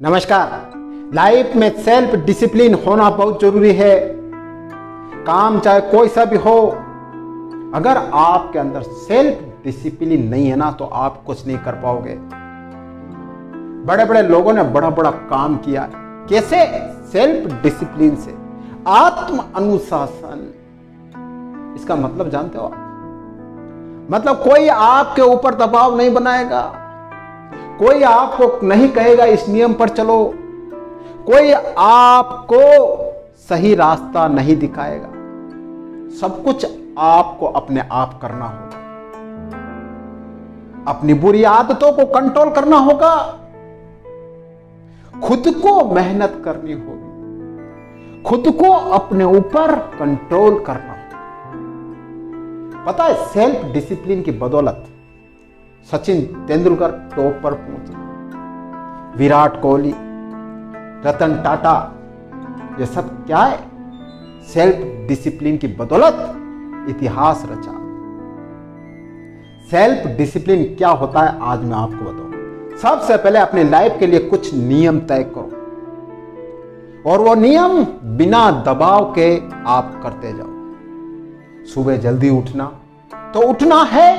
नमस्कार। लाइफ में self discipline होना बहुत जरूरी है। काम चाहे कोई सा भी हो, अगर आपके अंदर सेल्फ डिसिप्लिन नहीं है ना तो आप कुछ नहीं कर पाओगे। बड़े बड़े लोगों ने बड़ा बड़ा काम किया, कैसे? सेल्फ डिसिप्लिन से, आत्म अनुशासन। इसका मतलब जानते हो आप? मतलब कोई आपके ऊपर दबाव नहीं बनाएगा, कोई आपको नहीं कहेगा इस नियम पर चलो, कोई आपको सही रास्ता नहीं दिखाएगा। सब कुछ आपको अपने आप करना होगा। अपनी बुरी आदतों को कंट्रोल करना होगा, खुद को मेहनत करनी होगी, खुद को अपने ऊपर कंट्रोल करना होगा। पता है, सेल्फ डिसिप्लिन की बदौलत सचिन तेंदुलकर टॉप पर पहुंचे, विराट कोहली, रतन टाटा, ये सब क्या है? सेल्फ डिसिप्लिन की बदौलत इतिहास रचा। सेल्फ डिसिप्लिन क्या होता है आज मैं आपको बताऊं। सबसे पहले अपनी लाइफ के लिए कुछ नियम तय करो, और वो नियम बिना दबाव के आप करते जाओ। सुबह जल्दी उठना तो उठना है,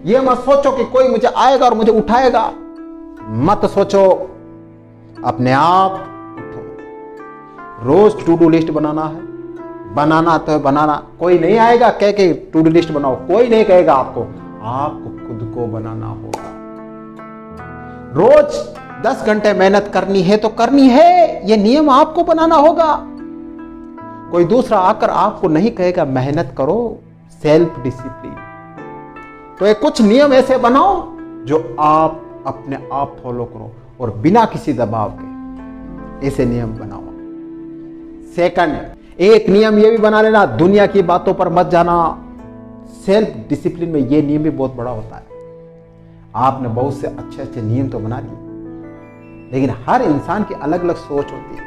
ये मत सोचो कि कोई मुझे आएगा और मुझे उठाएगा। मत सोचो, अपने आप उठो। रोज टू डू लिस्ट बनाना है, बनाना तो है बनाना। कोई नहीं आएगा कह के टू डू लिस्ट बनाओ, कोई नहीं कहेगा आपको खुद को बनाना होगा। रोज 10 घंटे मेहनत करनी है तो करनी है, ये नियम आपको बनाना होगा। कोई दूसरा आकर आपको नहीं कहेगा मेहनत करो। सेल्फ डिसिप्लिन तो ये कुछ नियम ऐसे बनाओ जो आप अपने आप फॉलो करो, और बिना किसी दबाव के ऐसे नियम बनाओ। सेकंड, एक नियम ये भी बना लेना, दुनिया की बातों पर मत जाना। सेल्फ डिसिप्लिन में ये नियम भी बहुत बड़ा होता है। आपने बहुत से अच्छे अच्छे नियम तो बना लिए, लेकिन हर इंसान की अलग अलग सोच होती है।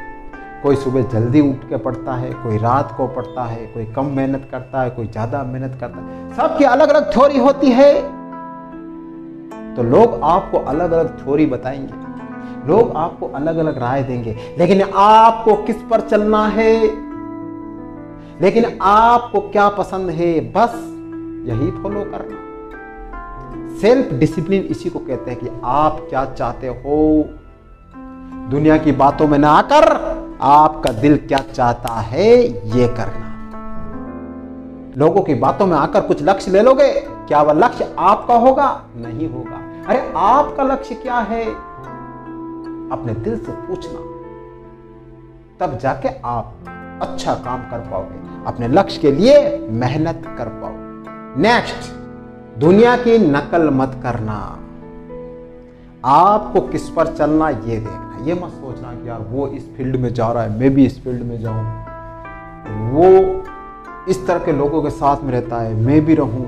कोई सुबह जल्दी उठ के पढ़ता है, कोई रात को पढ़ता है, कोई कम मेहनत करता है, कोई ज्यादा मेहनत करता है। सबकी अलग अलग थ्योरी होती है, तो लोग आपको अलग अलग थ्योरी बताएंगे, लोग आपको अलग अलग राय देंगे, लेकिन आपको किस पर चलना है, लेकिन आपको क्या पसंद है, बस यही फॉलो करना। सेल्फ डिसिप्लिन इसी को कहते हैं कि आप क्या चाहते हो। दुनिया की बातों में ना आकर आपका दिल क्या चाहता है ये करना। लोगों की बातों में आकर कुछ लक्ष्य ले लोगे, क्या वह लक्ष्य आपका होगा? नहीं होगा। अरे आपका लक्ष्य क्या है? अपने दिल से पूछना, तब जाके आप अच्छा काम कर पाओगे, अपने लक्ष्य के लिए मेहनत कर पाओगे। नेक्स्ट, दुनिया की नकल मत करना। आपको किस पर चलना ये देखना। ये मत सोचना कि यार वो इस फील्ड में जा रहा है, मैं भी इस फील्ड में जाऊं, वो इस तरह के लोगों के साथ में रहता है, मैं भी रहूं,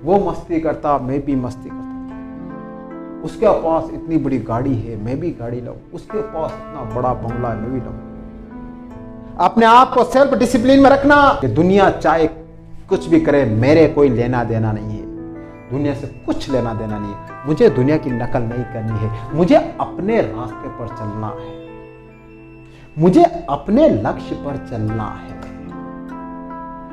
वो मस्ती करता, मैं भी मस्ती करता, उसके पास इतनी बड़ी गाड़ी है, मैं भी गाड़ी लाऊं, उसके पास इतना बड़ा बंगला है, मैं भी लाऊं। अपने आप को सेल्फ डिसिप्लिन में रखना कि दुनिया चाहे कुछ भी करे, मेरे कोई लेना देना नहीं है, दुनिया से कुछ लेना देना नहीं है, मुझे दुनिया की नकल नहीं करनी है, मुझे अपने रास्ते पर चलना है, मुझे अपने लक्ष्य पर चलना है।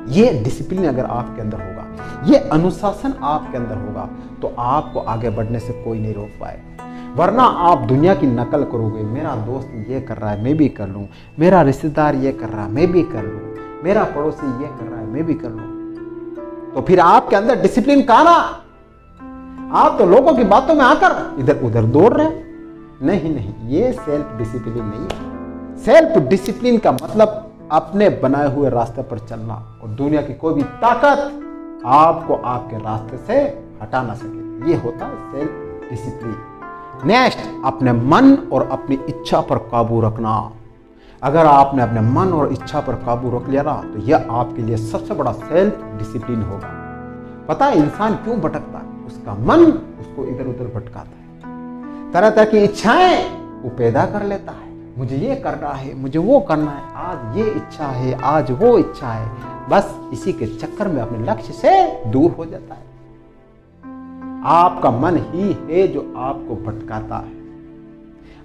ये डिसिप्लिन अगर आपके अंदर होगा, ये अनुशासन आपके अंदर होगा, तो आपको आगे बढ़ने से कोई नहीं रोक पाएगा। वरना आप दुनिया की नकल करोगे, मेरा दोस्त ये कर रहा है मैं भी कर लूं, मेरा रिश्तेदार ये कर रहा है मैं भी कर लूं, मेरा पड़ोसी ये कर रहा है मैं भी कर लूं, तो फिर आपके अंदर डिसिप्लिन कहां रहा? आप तो लोगों की बातों में आकर इधर उधर दौड़ रहे हैं। नहीं, ये सेल्फ डिसिप्लिन नहीं है। सेल्फ डिसिप्लिन का मतलब अपने बनाए हुए रास्ते पर चलना, और दुनिया की कोई भी ताकत आपको आपके रास्ते से हटा ना सके। ये होता है सेल्फ डिसिप्लिन। नेक्स्ट, अपने मन और अपनी इच्छा पर काबू रखना। अगर आपने अपने मन और इच्छा पर काबू रख लिया ना, तो यह आपके लिए सबसे बड़ा सेल्फ डिसिप्लिन होगा। पता है इंसान क्यों भटकता है? उसका मन उसको इधर उधर भटकाता है, तरह तरह की इच्छाएं वो पैदा कर लेता है। मुझे ये करना है, मुझे वो करना है, आज ये इच्छा है, आज वो इच्छा है, बस इसी के चक्कर में अपने लक्ष्य से दूर हो जाता है। आपका मन ही है जो आपको भटकाता है।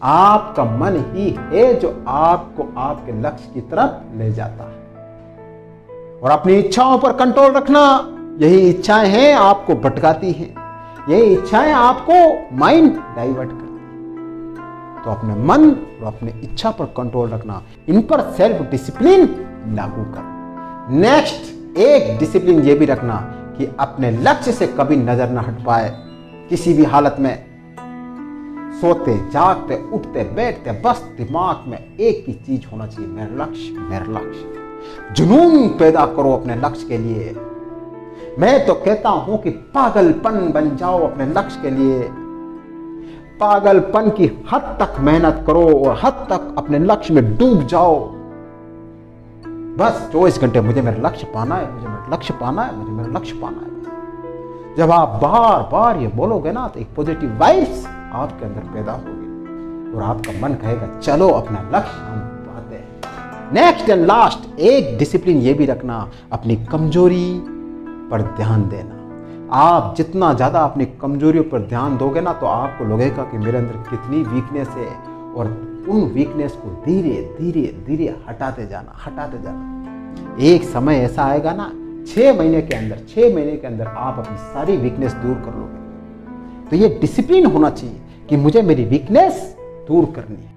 आपका मन ही है जो आपको आपके लक्ष्य की तरफ ले जाता है। और अपनी इच्छाओं पर कंट्रोल रखना, यही इच्छाएं हैं आपको भटकाती हैं, यही इच्छाएं आपको माइंड डाइवर्ट करती हैं। तो अपने मन और अपने इच्छा पर कंट्रोल रखना, इन पर सेल्फ डिसिप्लिन लागू कर। नेक्स्ट, एक डिसिप्लिन ये भी रखना कि अपने लक्ष्य से कभी नजर ना हट पाए किसी भी हालत में। सोते जागते उठते बैठते बस दिमाग में एक ही चीज होना चाहिए, मेरा लक्ष्य, मेरा लक्ष्य। जुनून पैदा करो अपने लक्ष्य के लिए। मैं तो कहता हूं कि पागलपन बन जाओ अपने लक्ष्य के लिए। पागलपन की हद तक मेहनत करो और हद तक अपने लक्ष्य में डूब जाओ। बस 24 घंटे मुझे मेरा लक्ष्य पाना है, मुझे मेरा लक्ष्य पाना है, मुझे मेरा लक्ष्य पाना है। जब आप बार बार ये बोलोगे ना तो एक पॉजिटिव वाइब्स आपके अंदर पैदा होगी और आपका मन कहेगा चलो अपना लक्ष्य हम पाते हैं। नेक्स्ट एंड लास्ट, एक डिसिप्लिन ये भी रखना, अपनी कमजोरी पर ध्यान देना। आप जितना ज्यादा अपनी कमजोरियों पर ध्यान दोगे ना तो आपको लगेगा कि मेरे अंदर कितनी वीकनेस है, और उन वीकनेस को धीरे धीरे धीरे हटाते जाना। एक समय ऐसा आएगा ना 6 महीने के अंदर आप अपनी सारी वीकनेस दूर कर लोगे। तो ये डिसिप्लिन होना चाहिए कि मुझे मेरी वीकनेस दूर करनी है।